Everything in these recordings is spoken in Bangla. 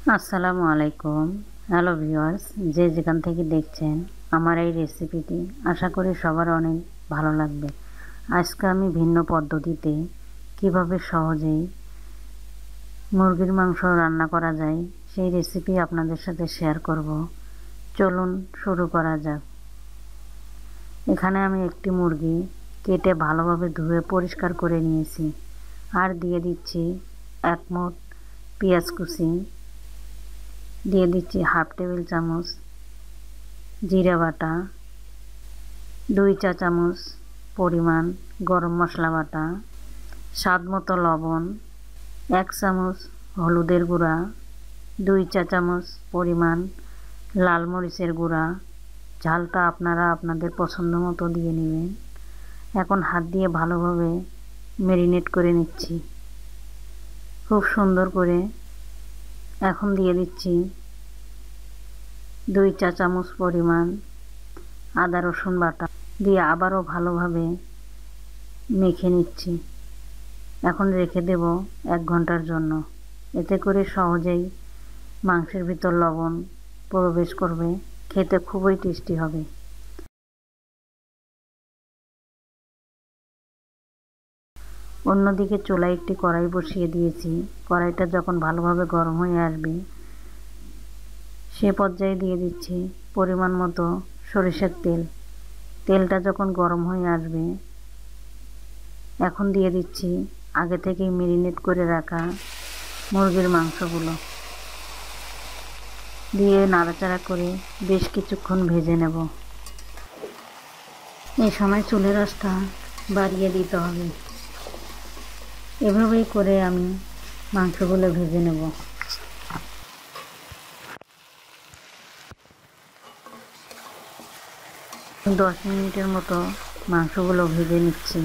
আসসালামু আলাইকুম। হ্যালো ভিউয়ার্স, যে যেখান থেকে দেখছেন আমার এই রেসিপিটি, আশা করি সবার অনেক ভালো লাগবে। আজকে আমি ভিন্ন পদ্ধতিতে কিভাবে সহজেই মুরগির মাংস রান্না করা যায় সেই রেসিপি আপনাদের সাথে শেয়ার করব। চলুন শুরু করা যাক। এখানে আমি একটি মুরগি কেটে ভালোভাবে ধুয়ে পরিষ্কার করে নিয়েছি, আর দিয়ে দিচ্ছি 1 মুঠ পেঁয়াজ কুচি, দিয়ে দিচ্ছি হাফ টেবিল চামচ জিরা বাটা, 2 চা চামচ পরিমাণ গরম মশলা বাটা, স্বাদ মতো লবণ, 1 চামচ হলুদের গুঁড়া, 2 চা চামচ পরিমাণ লাল মরিচের গুঁড়া। ঝালটা আপনারা আপনাদের পছন্দ মতো দিয়ে নেবেন। এখন হাত দিয়ে ভালোভাবে ম্যারিনেট করে নিচ্ছি খুব সুন্দর করে। এখন দিয়ে দিচ্ছি 2 চা চামচ পরিমাণ আদা রসুন বাটা, দিয়ে আবারও ভালোভাবে মেখে নিচ্ছি। এখন রেখে দেব 1 ঘন্টার জন্য। এতে করে সহজেই মাংসের ভিতর লবণ প্রবেশ করবে, খেতে খুবই টেস্টি হবে। অন্যদিকে চুলায় একটি কড়াই বসিয়ে দিয়েছি। কড়াইটা যখন ভালোভাবে গরম হয়ে আসবে সে পর্যায়ে দিয়ে দিচ্ছি পরিমাণ মতো সরিষার তেল। তেলটা যখন গরম হয়ে আসবে এখন দিয়ে দিচ্ছি আগে থেকেই ম্যারিনেট করে রাখা মুরগির মাংসগুলো, দিয়ে নাড়াচাড়া করে বেশ কিছুক্ষণ ভেজে নেব। এই সময় চুলের আঁচটা বাড়িয়ে দিতে হবে। এভাবেই করে আমি মাংসগুলো ভেজে নেব। দশ মিনিটের মতো মাংসগুলো ভেজে নিচ্ছি।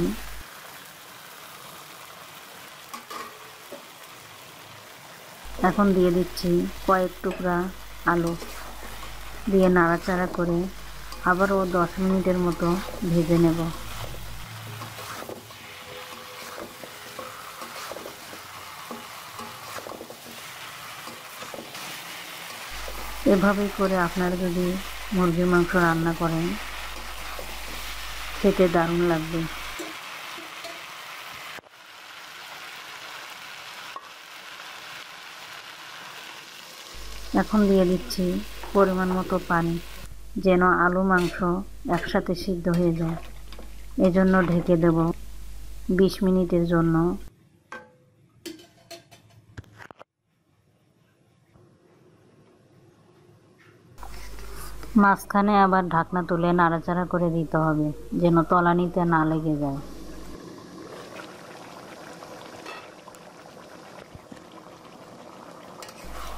এখন দিয়ে দিচ্ছি কয়েক টুকরা আলু, দিয়ে নাড়াচাড়া করে আবারও 10 মিনিটের মতো ভেজে নেব। এভাবেই করে আপনারা যদি মুরগির মাংস রান্না করেন খেতে দারুণ লাগবে। এখন দিয়ে দিচ্ছি পরিমাণ মতো পানি, যেন আলু মাংস একসাথে সিদ্ধ হয়ে যায়। এজন্য ঢেকে দেব 20 মিনিটের জন্য। মাঝখানে আবার ঢাকনা তুলে নাড়াচাড়া করে দিতে হবে, যেন তলানিতে না লেগে যায়।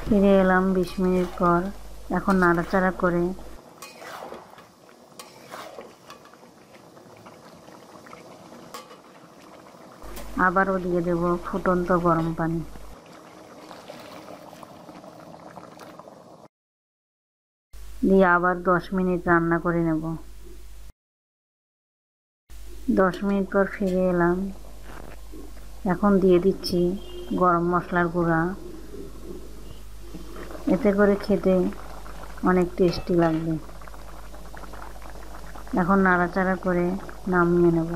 ফিরে এলাম 20 মিনিট পর। এখন নাড়াচাড়া করে আবারও দিয়ে দেব ফুটন্ত গরম পানি, দিয়ে আবার 10 মিনিট রান্না করে নেব। 10 মিনিট পর ফিরে এলাম। এখন দিয়ে দিচ্ছি গরম মশলার গুঁড়া। এতে করে খেতে অনেক টেস্টি লাগবে। এখন নাড়াচাড়া করে নামিয়ে নেব।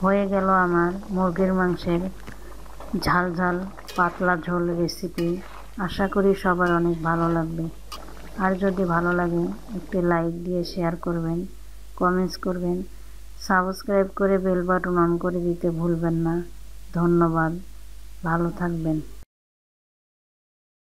হয়ে গেল আমার মুরগির মাংসের ঝাল ঝাল পাতলা ঝোল রেসিপি। আশা করি সবার অনেক ভালো লাগবে। আর যদি ভালো লাগে একটি লাইক দিয়ে শেয়ার করবেন, কমেন্টস করবেন, সাবস্ক্রাইব করে বেল বাটন অন করে দিতে ভুলবেন না। ধন্যবাদ, ভালো থাকবেন।